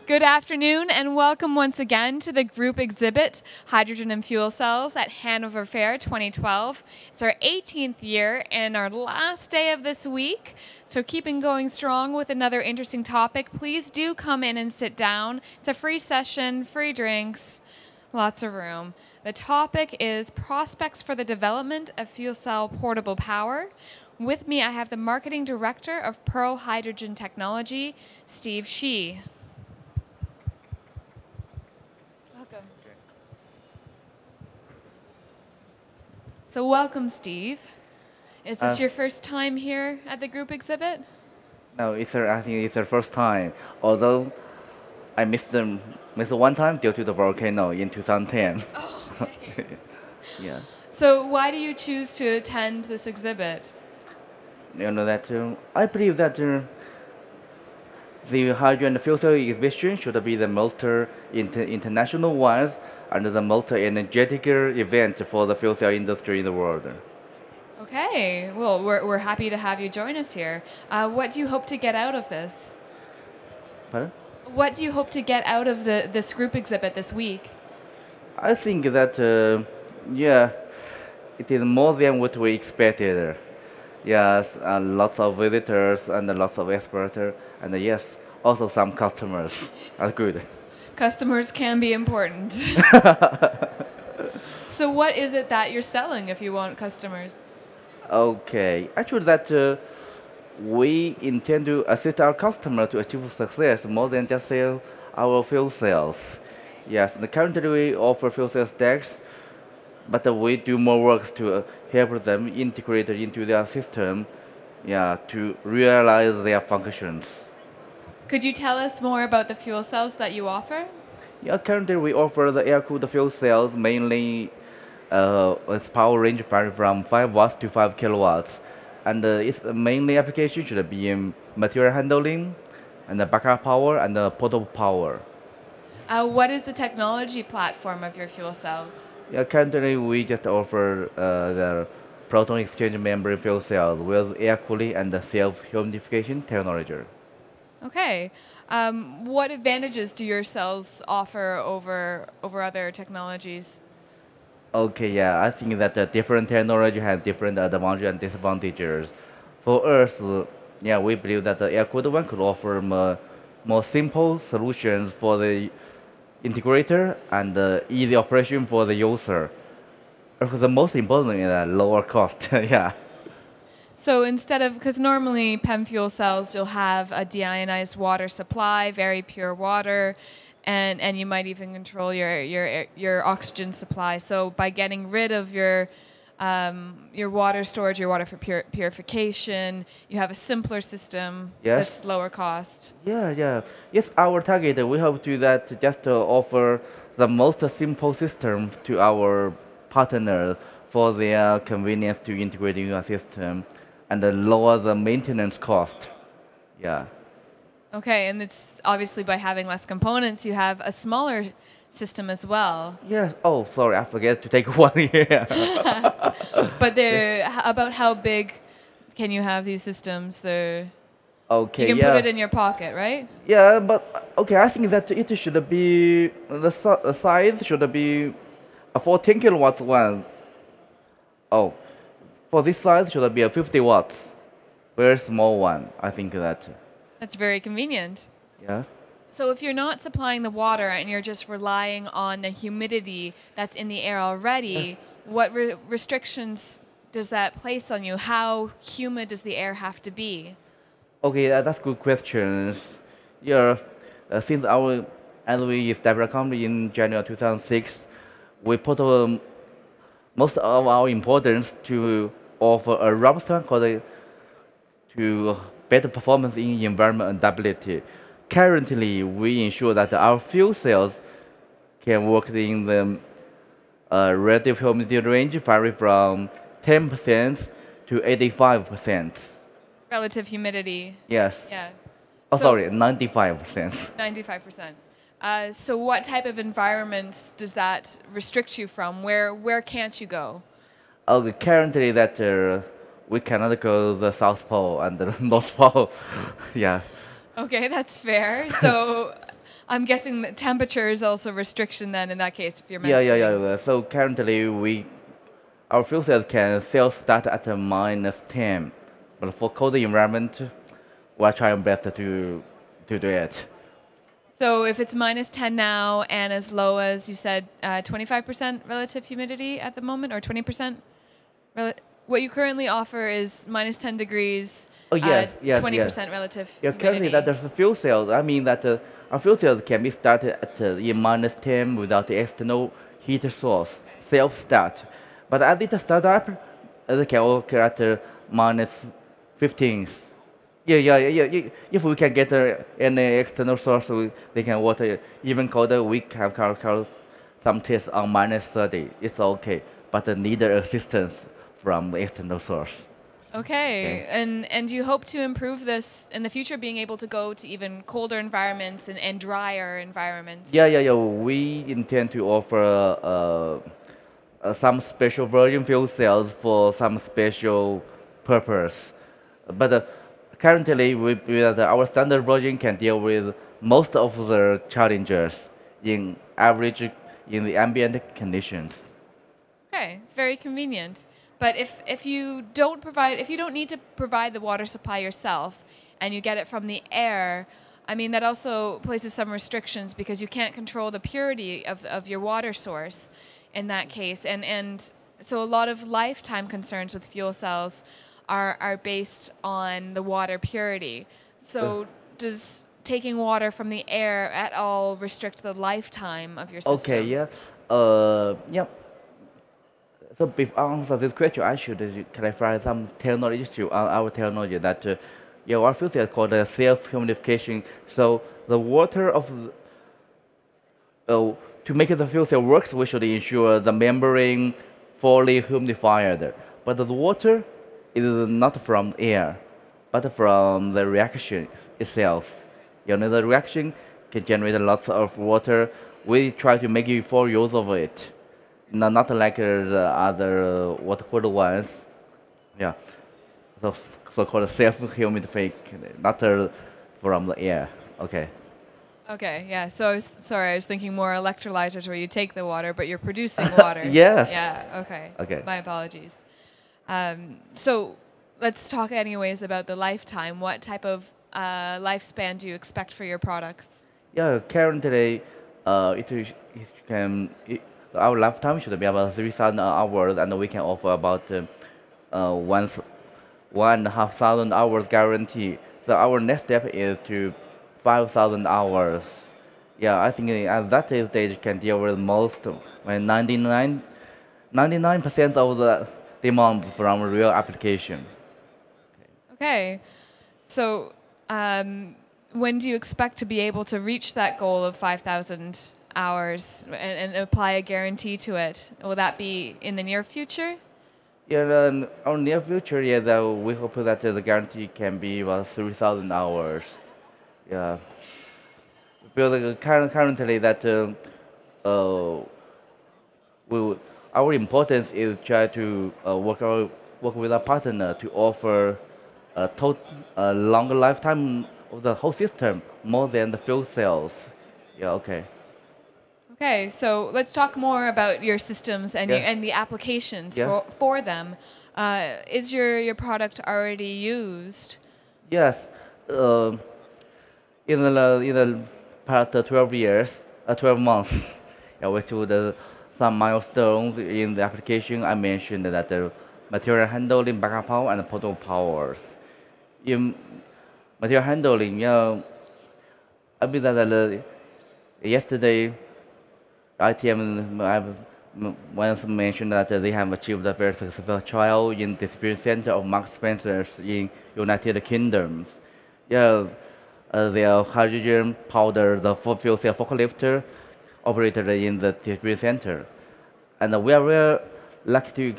Good afternoon and welcome once again to the group exhibit, Hydrogen and Fuel Cells at Hanover Fair 2012. It's our 18th year and our last day of this week. So keeping going strong with another interesting topic, please do come in and sit down. It's a free session, free drinks, lots of room. The topic is prospects for the development of fuel cell portable power. With me, I have the Marketing Director of Pearl Hydrogen Technology, Steve Shee. Welcome. So welcome, Steve. Is this your first time here at the group exhibit? No, I think it's the first time. Although I missed one time due to the volcano in 2010. Oh, okay. Yeah. So why do you choose to attend this exhibit? You know that I believe that the hydrogen fuel cell exhibition should be the most international ones and the most energetic event for the fuel cell industry in the world. Okay, well, we're happy to have you join us here. What do you hope to get out of this? Pardon? What do you hope to get out of this group exhibit this week? I think that, yeah, it is more than what we expected. Yes, lots of visitors and lots of experts, and yes, also some customers are good. Customers can be important. So what is it that you're selling if you want customers? Okay, actually that we intend to assist our customer to achieve success more than just sell our fuel cells. Yes, currently we offer fuel cell stacks, but we do more work to help them integrate into their system, yeah, to realize their functions. Could you tell us more about the fuel cells that you offer? Yeah, currently we offer the air-cooled fuel cells mainly its power range varies from 5 watts to 5 kilowatts. And its mainly application should be in material handling, and the backup power, and the portable power. What is the technology platform of your fuel cells? Yeah, currently we just offer the proton exchange membrane fuel cells with air cooling and the self-humidification technology. Okay. What advantages do your cells offer over other technologies? Okay, yeah, I think that different technology has different advantages and disadvantages. For us, yeah, we believe that the air-cooled one could offer more simple solutions for the integrator and easy operation for the user. The most important is lower cost, yeah. So instead of, because normally PEM fuel cells, you'll have a deionized water supply, very pure water, and you might even control your oxygen supply. So by getting rid of your water storage, your water for purification, you have a simpler system that's lower cost. Yeah. Yes, our target, we hope to that just to offer the most simple system to our partners for their convenience to integrate in your system and lower the maintenance cost. Yeah. Okay, and it's obviously by having less components, you have a smaller system as well. Yes. Oh, sorry, I forget to take one here. But about how big can you have these systems? Okay, you can put it in your pocket, right? Yeah, but okay, I think that it should be the size should be a 14 kilowatts one. Oh, for this size should be a 50 watts, very small one. I think that. That's very convenient. Yeah. So if you're not supplying the water and you're just relying on the humidity that's in the air already, what restrictions does that place on you? How humid does the air have to be? Okay, that's good questions. Yeah, since as we established a company in January 2006, we put most of our importance to offer a robust quality to better performance in environment and stability. Currently, we ensure that our fuel cells can work in the relative humidity range vary from 10% to 85%. Relative humidity. Yes. Yeah. Oh, so, sorry, 95%. 95%. So what type of environments does that restrict you from? Where can't you go? Okay, currently that we cannot go the South Pole and the North Pole. Yeah. Okay, that's fair. So I'm guessing that temperature is also a restriction then in that case if you're meant Yeah, to. yeah. So currently, our fuel cells can still start at a -10, but for cold environment, we're trying best to do it. So if it's -10 now and as low as you said 25% relative humidity at the moment or 20%, what you currently offer is -10 degrees, Oh yes. 20% relative Yeah, currently humidity. that there's a fuel cells. I mean that our fuel cells can be started at in -10 without the external heat source, self-start. But at the startup, they can occur at -15. Yeah. If we can get any external source, they can water even colder. We can some tests on -30. It's okay, but need assistance from the external source. Okay, and you hope to improve this in the future, being able to go to even colder environments and drier environments? Yeah. We intend to offer some special version fuel cells for some special purpose. But currently, our standard version can deal with most of the challenges in average in the ambient conditions. Okay, it's very convenient. But if you don't need to provide the water supply yourself and you get it from the air, I mean, that also places some restrictions because you can't control the purity of your water source in that case. And so a lot of lifetime concerns with fuel cells are based on the water purity. So does taking water from the air at all restrict the lifetime of your system? Okay, yeah. Yeah. So before I answer this question, I should clarify some technology issue on our technology that our fuel cell is called self-humidification. So the water to make the fuel cell works, we should ensure the membrane fully humidified. But the water is not from air, but from the reaction itself. The reaction can generate lots of water. We try to make full use of it. Not like the other water-cooled ones. Yeah. So-called self-humidification, not from the air. Okay. Okay, yeah. So I was thinking more electrolyzers where you take the water, but you're producing water. Yes. Yeah, okay. Okay. My apologies. So let's talk anyways about the lifetime. What type of lifespan do you expect for your products? Yeah, currently, our lifetime should be about 3,000 hours, and we can offer about 1,500 hours guarantee. So our next step is to 5,000 hours. Yeah, I think at that stage can deal with most, when 99% of the demands from real application. Okay. So when do you expect to be able to reach that goal of 5,000 hours and apply a guarantee to it? Will that be in the near future? Yeah, in our near future, we hope that the guarantee can be about 3,000 hours. Yeah. Because currently that our importance is try to work with a partner to offer a longer lifetime of the whole system, more than the fuel cells. Yeah, okay. Okay, so let's talk more about your systems and and the applications for them. Is your product already used? Yes. In the past 12 months, we achieved some milestones in the application. I mentioned that the material handling, backup power, and portable powers. In material handling, I believe that yesterday, ITM once mentioned that they have achieved a very successful trial in distribution center of Marks Spencer's in United Kingdom. Their hydrogen powder, the fuel cell forklift, operated in the distribution center, and we are very lucky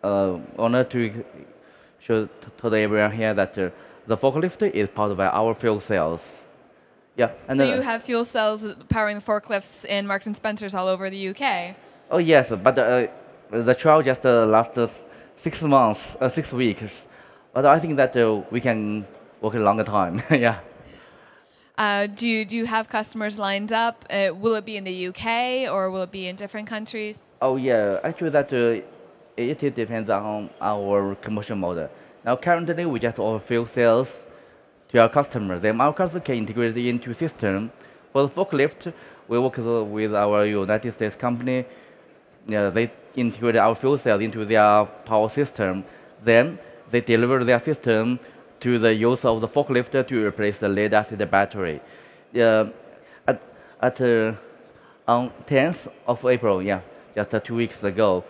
honored to show to everyone here that the forklift is powered by our fuel cells. Yeah, and so you have fuel cells powering the forklifts in Marks and Spencer's all over the UK. Oh yes, but the trial just lasted 6 months, 6 weeks. But I think that we can work a longer time. Yeah. Do you have customers lined up? Will it be in the UK or will it be in different countries? Oh yeah, actually it depends on our commercial model. Now currently we just offer fuel cells to our customers. Then our customers can integrate it into system. For the forklift, we work with our United States company. Yeah, they integrate our fuel cells into their power system. Then they deliver their system to the use of the forklift to replace the lead acid battery. Yeah, at, at on 10th of April, yeah, just 2 weeks ago,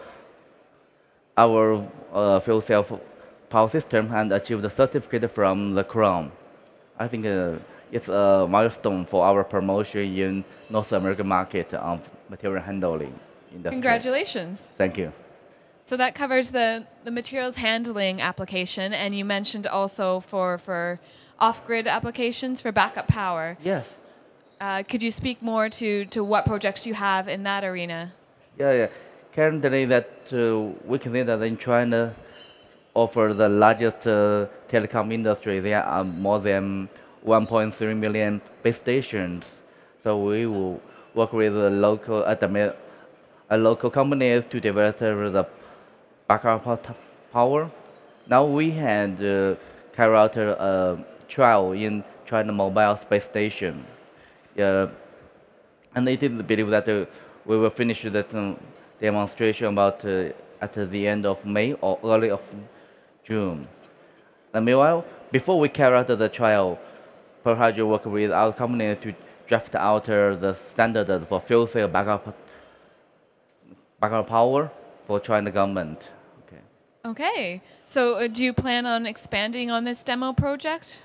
our fuel cell power system had achieved a certificate from the Crown. I think it's a milestone for our promotion in North American market on material handling industry. Congratulations. Thank you. So that covers the materials handling application, and you mentioned also for off-grid applications for backup power. Yes. Could you speak more to what projects you have in that arena? Yeah. Currently, that we consider that in China offer the largest telecom industry. There are more than 1.3 million base stations. So we will work with local companies to develop the backup power. Now we had carried out a trial in China Mobile Space Station. And I did believe that we will finish that demonstration about at the end of May or early of June. And meanwhile, before we carry out the trial, Pearl Hydro worked with our company to draft out the standard for fuel cell backup power for China government. Okay. So do you plan on expanding on this demo project?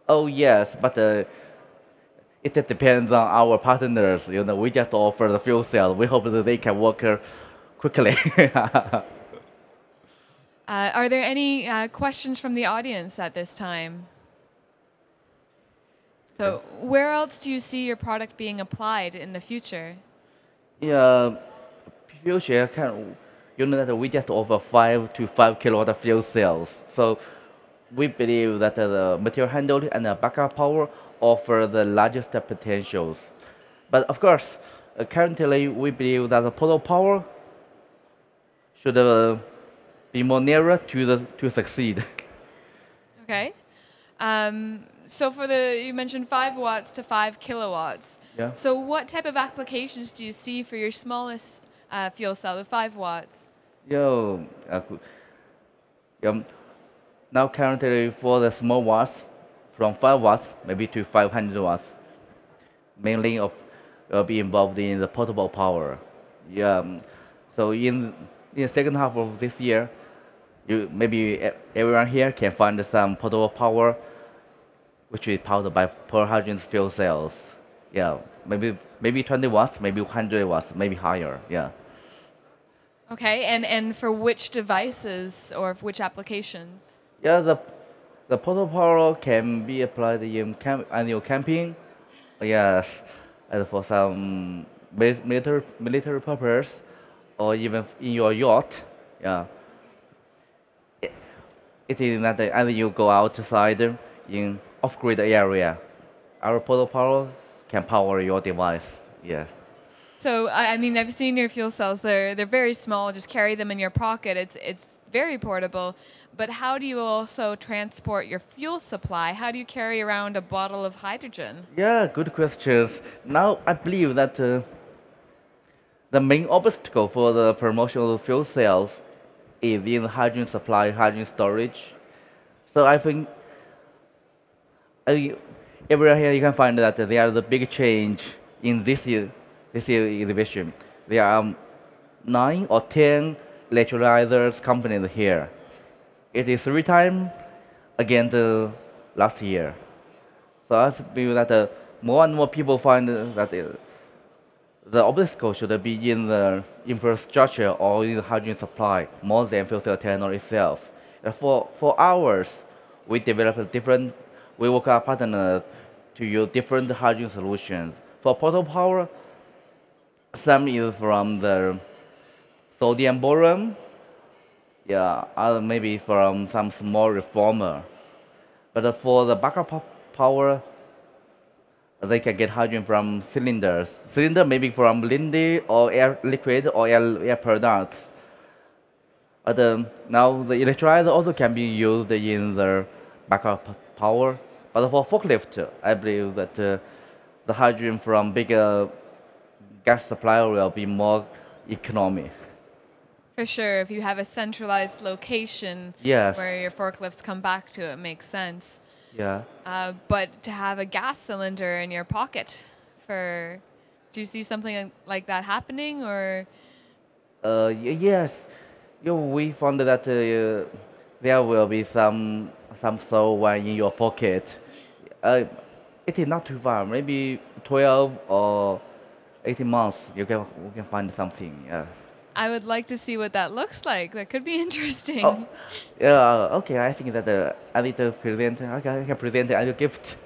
Oh yes, but it depends on our partners. We just offer the fuel cell. We hope that they can work quickly. Are there any questions from the audience at this time? So where else do you see your product being applied in the future? Yeah, future that we just offer 5 to 5 kilowatt fuel cells. So we believe that the material handling and the backup power offer the largest potentials. But of course, currently we believe that the portable power should be more nearer to succeed. Okay. So you mentioned 5 watts to 5 kilowatts. Yeah. So what type of applications do you see for your smallest fuel cell, the 5 watts? Now currently for the small watts, from 5 watts maybe to 500 watts, mainly will be involved in the portable power. So in the second half of this year, maybe everyone here can find some portable power, which is powered by Pearl Hydrogen's fuel cells. Yeah, maybe 20 watts, maybe 100 watts, maybe higher. Yeah. Okay, and for which devices or which applications? Yeah, the portable power can be applied in annual camping. Yes, and for some military purpose, or even in your yacht. Yeah. It is that as you go outside in off-grid area, our portable power can power your device. Yeah. So I mean, I've seen your fuel cells. They're very small. Just carry them in your pocket. It's very portable. But how do you also transport your fuel supply? How do you carry around a bottle of hydrogen? Yeah, good questions. Now I believe that the main obstacle for the promotional fuel cells is in hydrogen supply, hydrogen storage. So I think everywhere here you can find that there is a big change in this year exhibition. There are 9 or 10 electrolyzers companies here. It is 3 times against last year. So I believe that more and more people find that the obstacle should be in the infrastructure or in the hydrogen supply more than fuel cell technology itself. And for ours, we develop we work with our partner to use different hydrogen solutions. For portable power, some is from the sodium boron, other maybe from some small reformer. But for the backup power, they can get hydrogen from cylinders. Cylinder maybe from lindy or air liquid or air products. But now the electrolyzer also can be used in the backup power. But for forklift, I believe that the hydrogen from bigger gas supplier will be more economic. For sure, if you have a centralized location Yes. where your forklifts come back to, it makes sense. Yeah. But to have a gas cylinder in your pocket do you see something like that happening, or? Yes. We found that there will be some soul one in your pocket. It is not too far. Maybe 12 or 18 months. You can find something. Yes. I would like to see what that looks like. That could be interesting. Oh, yeah. Okay. I think that I need to present. Okay, I can present as a gift.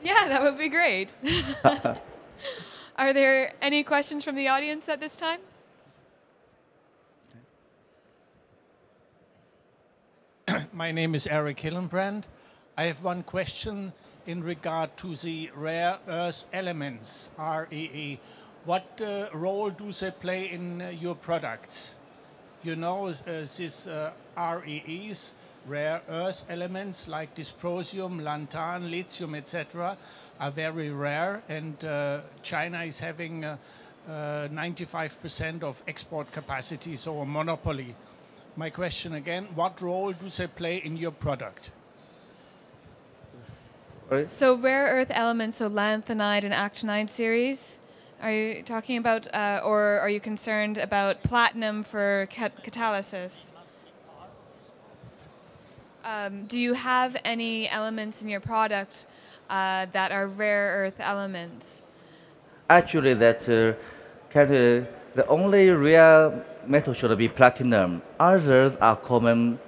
Yeah, that would be great. Are there any questions from the audience at this time? My name is Eric Hillenbrand. I have one question in regard to the rare earth elements, REE. What role do they play in your products? You know, these REEs, rare earth elements like dysprosium, lanthan, lithium, etc., are very rare, and China is having 95% of export capacity, so a monopoly. My question again, what role do they play in your product? So rare earth elements, so lanthanide and actinide series, are you talking about, or are you concerned about platinum for catalysis? Do you have any elements in your product that are rare earth elements? Actually, the only rare metal should be platinum. Others are common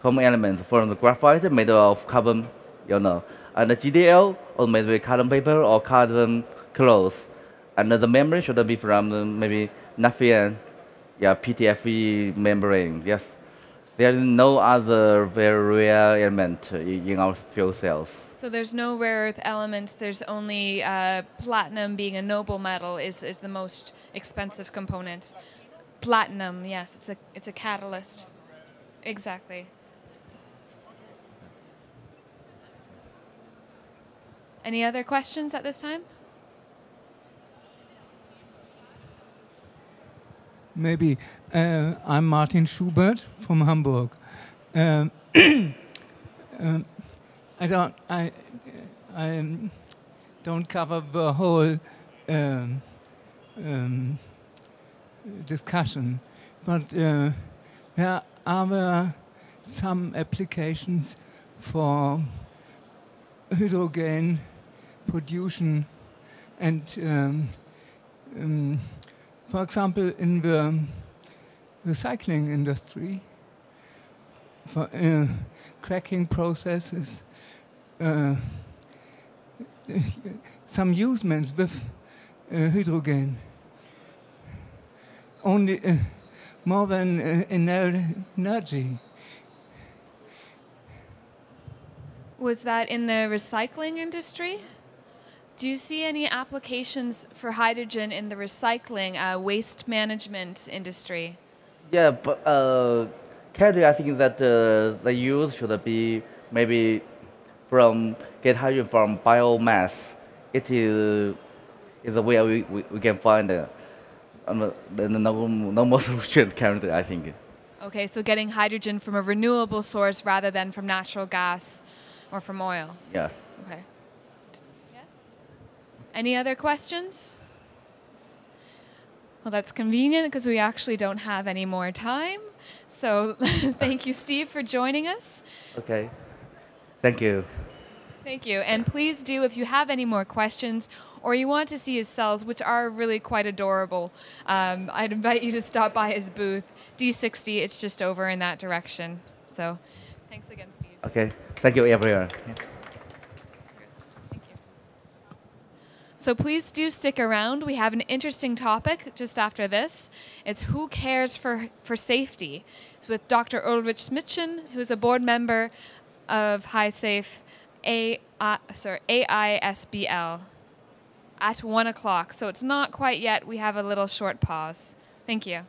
elements. For the graphite, made of carbon, and the GDL, or made with carbon paper or carbon cloth. And the membrane should be from maybe Nafian, PTFE membrane. Yes, there is no other very rare element in our fuel cells. So there's no rare earth elements. There's only platinum, being a noble metal, is the most expensive component. Platinum, yes, it's a catalyst. Exactly. Any other questions at this time? Maybe. I'm Martin Schubert from Hamburg. I don't cover the whole discussion, but there are some applications for hydrogen production, and for example, in the recycling industry, for cracking processes, some usements with hydrogen. Only more than energy. Was that in the recycling industry? Do you see any applications for hydrogen in the recycling, waste management industry? Yeah, but currently I think that the use should be maybe get hydrogen from biomass. It is the way we can find the normal solution currently, I think. Okay, so getting hydrogen from a renewable source rather than from natural gas or from oil. Yes. Okay. Yeah. Any other questions? Well, that's convenient because we actually don't have any more time. So thank you, Steve, for joining us. Okay. Thank you. Thank you. And please do, if you have any more questions or you want to see his cells, which are really quite adorable, I'd invite you to stop by his booth, D60. It's just over in that direction. So thanks again, Steve. Okay. Thank you, everyone. Yeah. Thank you. So please do stick around. We have an interesting topic just after this. It's who cares for safety. It's with Dr. Ulrich Smitchen, who's a board member of HiSafe AISBL. at 1 o'clock. So it's not quite yet. We have a little short pause. Thank you.